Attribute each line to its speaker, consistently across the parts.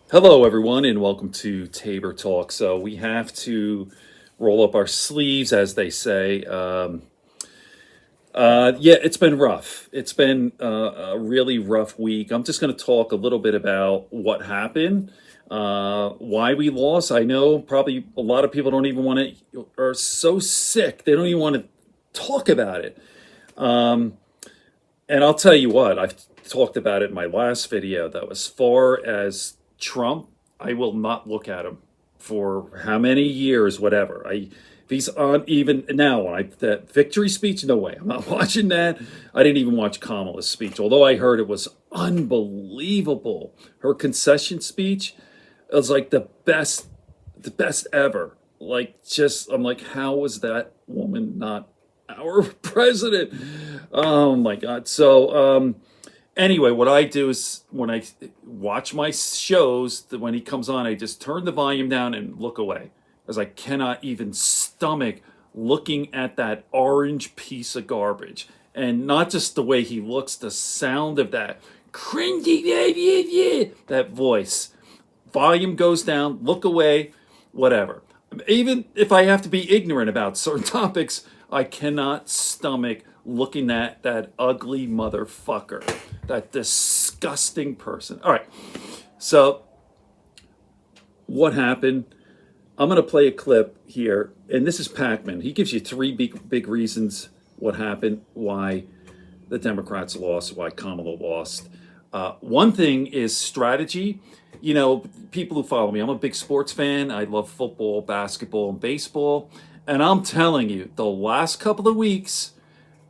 Speaker 1: Hello, everyone, and welcome to Tabor Talk. So we have to roll up our sleeves, as they say. Yeah, it's been rough. It's been a really rough week. I'm just going to talk a little bit about what happened, why we lost. I know probably a lot of people don't even want to, are so sick they don't even want to talk about it. And I'll tell you what, I've talked about it in my last video, though. As far as Trump, I will not look at him for how many years, whatever. If he's on even now, that victory speech, no way. I'm not watching that. I didn't even watch Kamala's speech, although I heard it was unbelievable. Her concession speech, it was like the best ever. Like, just, I'm like, how was that woman not our president? Oh my God. Anyway, what I do is when I watch my shows, when he comes on, I just turn the volume down and look away, as I cannot even stomach looking at that orange piece of garbage. And not just the way he looks, the sound of that cringy, that voice. Volume goes down, look away, whatever. Even if I have to be ignorant about certain topics, I cannot stomach looking at that ugly motherfucker, that disgusting person. All right, so what happened? I'm going to play a clip here, and this is Pakman. He gives you three big reasons what happened, why the Democrats lost, why Kamala lost. One thing is strategy. You know, people who follow me, I'm a big sports fan. I love football, basketball, and baseball. And I'm telling you, the last couple of weeks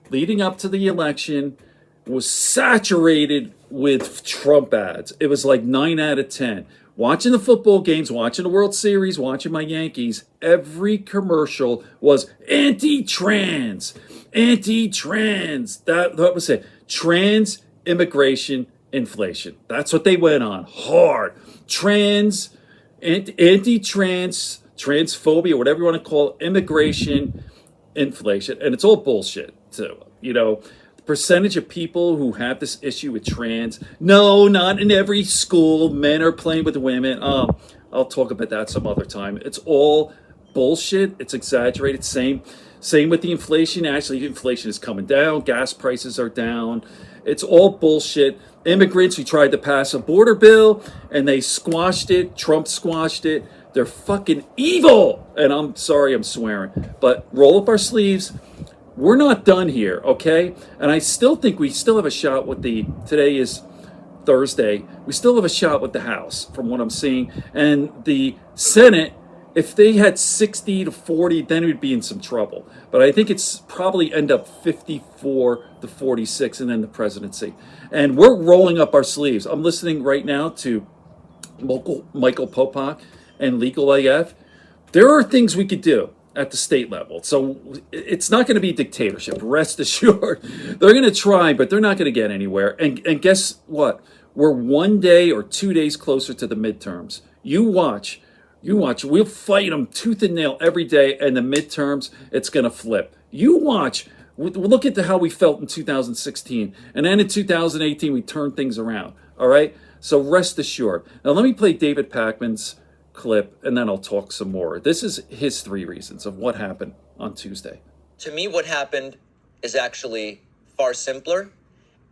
Speaker 1: leading up to the election was saturated with Trump ads. It was like 9 out of 10. Watching the football games, watching the World Series, watching my Yankees, every commercial was anti-trans, anti-trans. That was it. Trans, immigration, inflation. That's what they went on hard. Trans, anti-trans, transphobia, whatever you want to call it, immigration, inflation, and it's all bullshit too. The percentage of people who have this issue with trans, no, not in every school. Men are playing with women. I'll talk about that some other time. It's all bullshit. It's exaggerated. Same with the inflation. Actually, inflation is coming down. Gas prices are down. It's all bullshit. Immigrants who tried to pass a border bill and they squashed it. Trump squashed it. They're fucking evil. And I'm sorry I'm swearing, but roll up our sleeves. We're not done here, okay? And I still think we still have a shot with today is Thursday. We still have a shot with the House from what I'm seeing. And the Senate, if they had 60 to 40, then we'd be in some trouble. But I think it's probably end up 54 to 46 and then the presidency. And we're rolling up our sleeves. I'm listening right now to Michael Popak and Legal AF. There are things we could do at the state level. So it's not going to be dictatorship. Rest assured. They're going to try, but they're not going to get anywhere. And guess what? We're 1 day or 2 days closer to the midterms. You watch. We'll fight them tooth and nail every day, and the midterms, it's going to flip. You watch. Look at how we felt in 2016. And then in 2018, we turned things around. All right? So rest assured. Now, let me play David Pakman's clip, and then I'll talk some more. This is his three reasons of what happened on Tuesday.
Speaker 2: To me, what happened is actually far simpler,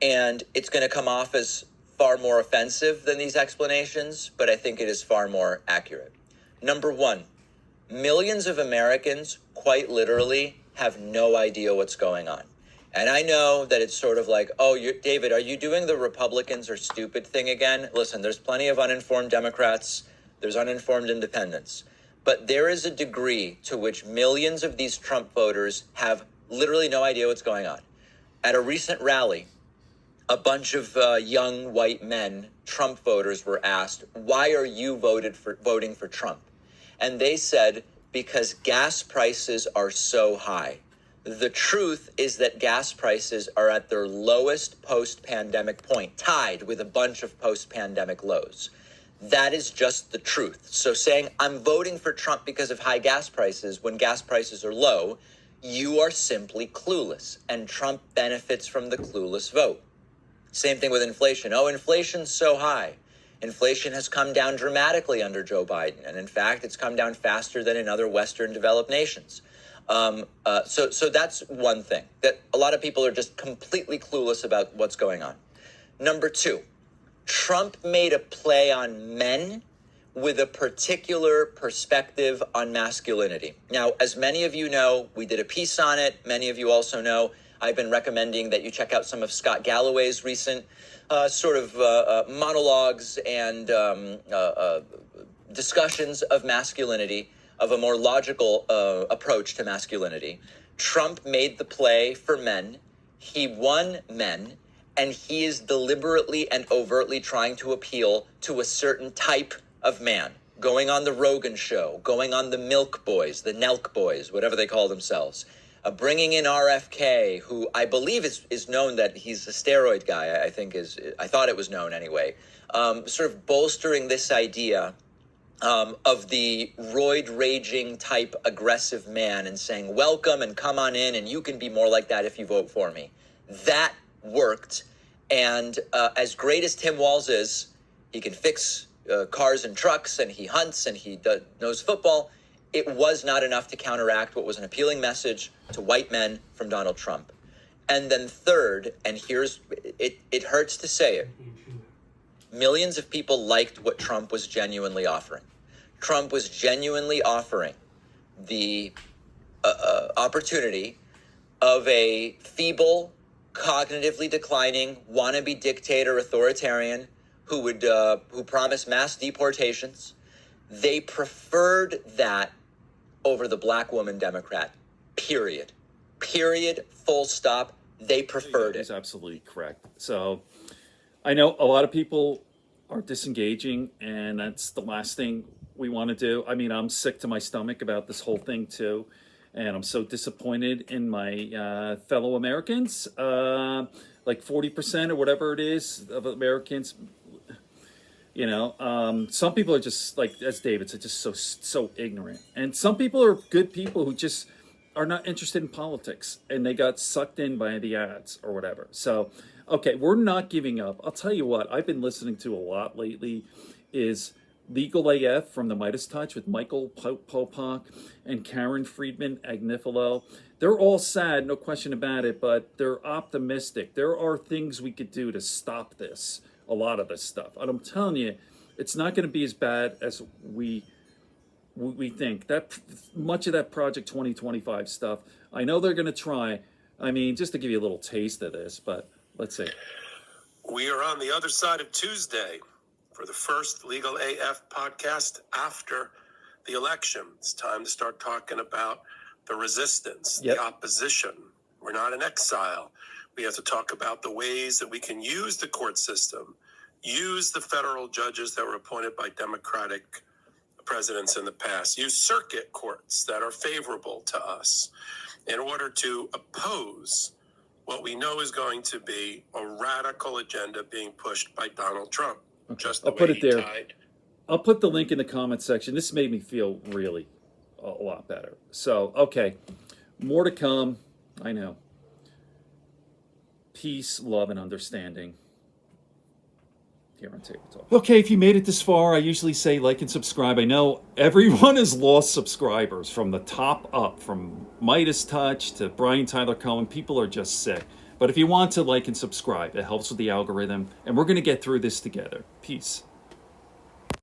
Speaker 2: and it's going to come off as far more offensive than these explanations, but I think it is far more accurate. Number one, millions of Americans quite literally have no idea what's going on. And I know that it's sort of like, oh, David, are you doing the Republicans are stupid thing again? Listen, there's plenty of uninformed Democrats. There's uninformed independents. But there is a degree to which millions of these Trump voters have literally no idea what's going on. At a recent rally, a bunch of young white men, Trump voters, were asked, why are you voting for Trump? And they said, because gas prices are so high. The truth is that gas prices are at their lowest post-pandemic point, tied with a bunch of post-pandemic lows. That is just the truth. So saying I'm voting for Trump because of high gas prices when gas prices are low, you are simply clueless, and Trump benefits from the clueless vote. Same thing with inflation. Oh, inflation's so high. Inflation has come down dramatically under Joe Biden. And in fact, it's come down faster than in other Western developed nations. So that's one thing, that a lot of people are just completely clueless about what's going on. Number two, Trump made a play on men with a particular perspective on masculinity. Now, as many of you know, we did a piece on it. Many of you also know I've been recommending that you check out some of Scott Galloway's recent monologues and discussions of masculinity, of a more logical approach to masculinity. Trump made the play for men. He won men, and he is deliberately and overtly trying to appeal to a certain type of man, going on the Rogan show, going on the Milk Boys, the Nelk Boys, whatever they call themselves, bringing in RFK, who I believe is known that he's a steroid guy. I thought it was known anyway, sort of bolstering this idea of the roid raging type aggressive man and saying, welcome and come on in, and you can be more like that if you vote for me. That worked. And as great as Tim Walz is, he can fix cars and trucks, and he hunts, and he knows football. It was not enough to counteract what was an appealing message to white men from Donald Trump. And then third, and here's, it hurts to say it, millions of people liked what Trump was genuinely offering. Trump was genuinely offering the opportunity of a feeble, cognitively declining, wannabe dictator authoritarian who promised mass deportations. They preferred that over the black woman Democrat. Period. Full stop. They preferred it.
Speaker 1: He's absolutely correct. So I know a lot of people are disengaging, and that's the last thing we want to do. I mean, I'm sick to my stomach about this whole thing too, and I'm so disappointed in my fellow Americans. Like 40% or whatever it is of Americans. Some people are just like, as David said, just so ignorant, and some people are good people who just are not interested in politics, and they got sucked in by the ads or whatever. So, okay, we're not giving up. I'll tell you what I've been listening to a lot lately is Legal AF from the Midas Touch with Michael Popak and Karen Friedman Agnifilo. They're all sad, no question about it, but they're optimistic. There are things we could do to stop this. A lot of this stuff, and I'm telling you, it's not going to be as bad as we think. That much of that Project 2025 stuff, I know they're going to try. I mean, just to give you a little taste of this, but let's see.
Speaker 3: We are on the other side of Tuesday for the first Legal AF podcast after the election. It's time to start talking about the resistance, the opposition. We're not in exile. We have to talk about the ways that we can use the court system, use the federal judges that were appointed by Democratic presidents in the past, use circuit courts that are favorable to us in order to oppose what we know is going to be a radical agenda being pushed by Donald Trump.
Speaker 1: Okay.
Speaker 3: Just
Speaker 1: I'll put it there. I'll put the link in the comment section. This made me feel really a lot better. So, okay, more to come. I know. Peace, love, and understanding here on Table Talk. Okay, if you made it this far, I usually say like and subscribe. I know everyone has lost subscribers from the top up, from Midas Touch to Brian Tyler Cohen. People are just sick. But if you want to like and subscribe, it helps with the algorithm, and we're going to get through this together. Peace.